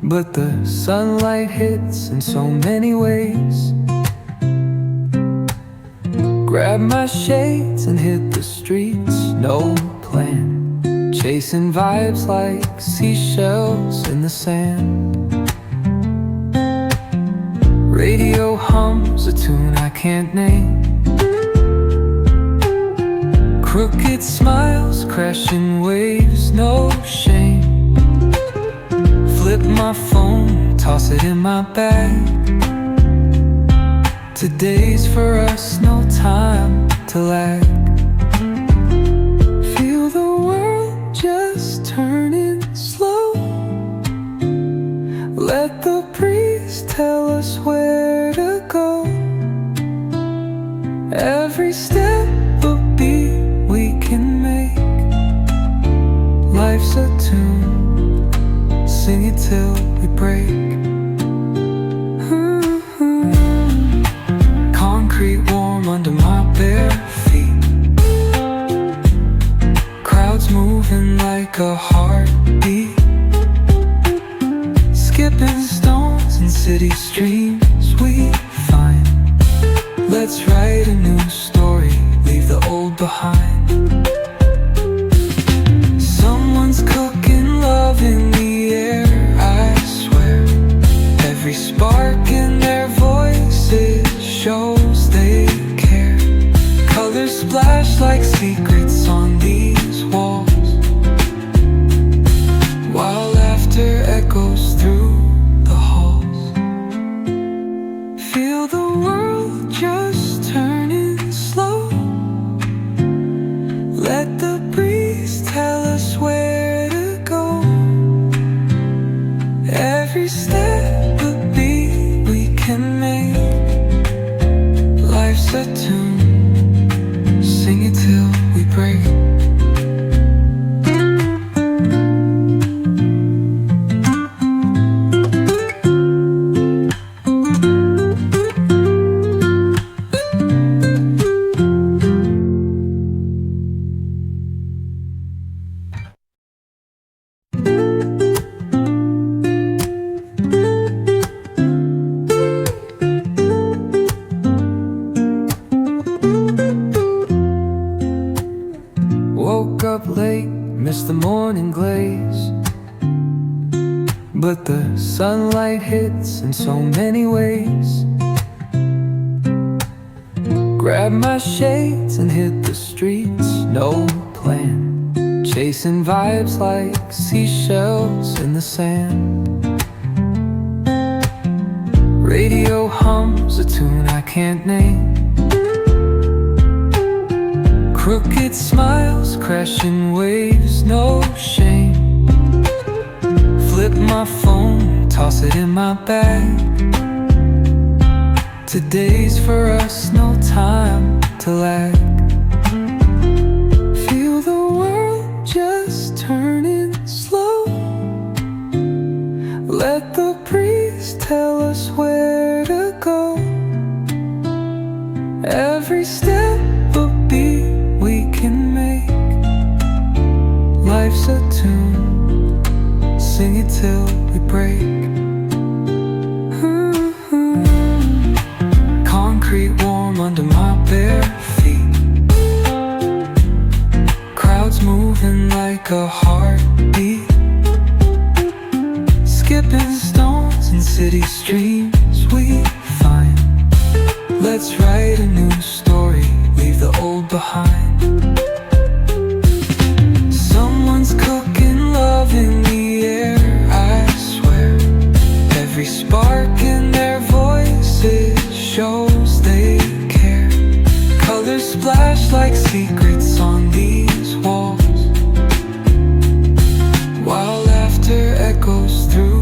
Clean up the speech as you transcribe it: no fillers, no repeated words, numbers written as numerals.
but the sunlight hits in so many ways. Grab my shades and hit the streets, no plan, chasing vibes like seashells in the sand. Radio hums a tune I can't name. Crooked smiles, crashing waves, no shame. Flip my phone, toss it in my bag. Today's for us, no time to lag. Feel the world just turning slow. Let the breeze tell us where to go. Every step a beat we can make. Life's a tune, sing it till we break. Concrete warm under my bare feet. Crowds moving like a heartbeat. Skipping stones in city streams we find. Let's write a new story, leave the old behind. Someone's cooking love in the air, I swear. Every spark in their voices shows they care. Colors splash like secrets on these walls, while laughter echoes through the halls. Feel the world just turning slow. Let the breeze tell us where to go. Every step a beat we can make. Life's a tune, sing it till we break. Woke up late, missed the morning glaze, but the sunlight hits in so many ways. Grab my shades and hit the streets, no plan, chasing vibes like seashells in the sand. Radio hums a tune I can't name. Crooked smiles, crashing waves, no shame. Flip my phone, toss it in my bag. Today's for us, no time to lag. Feel the world just turning slow. Let the breeze tell us where to go. Every step a beat we can make. Life's a tune, sing it till we break. Concrete warm under my bare feet. Crowds moving like a heartbeat. Skipping stones in city streams we find. Let's write a new story, leave the old behind. Someone's cooking love in the air, I swear. Every spark in their voices shows they care. Colors splash like secrets on these walls, while laughter echoes through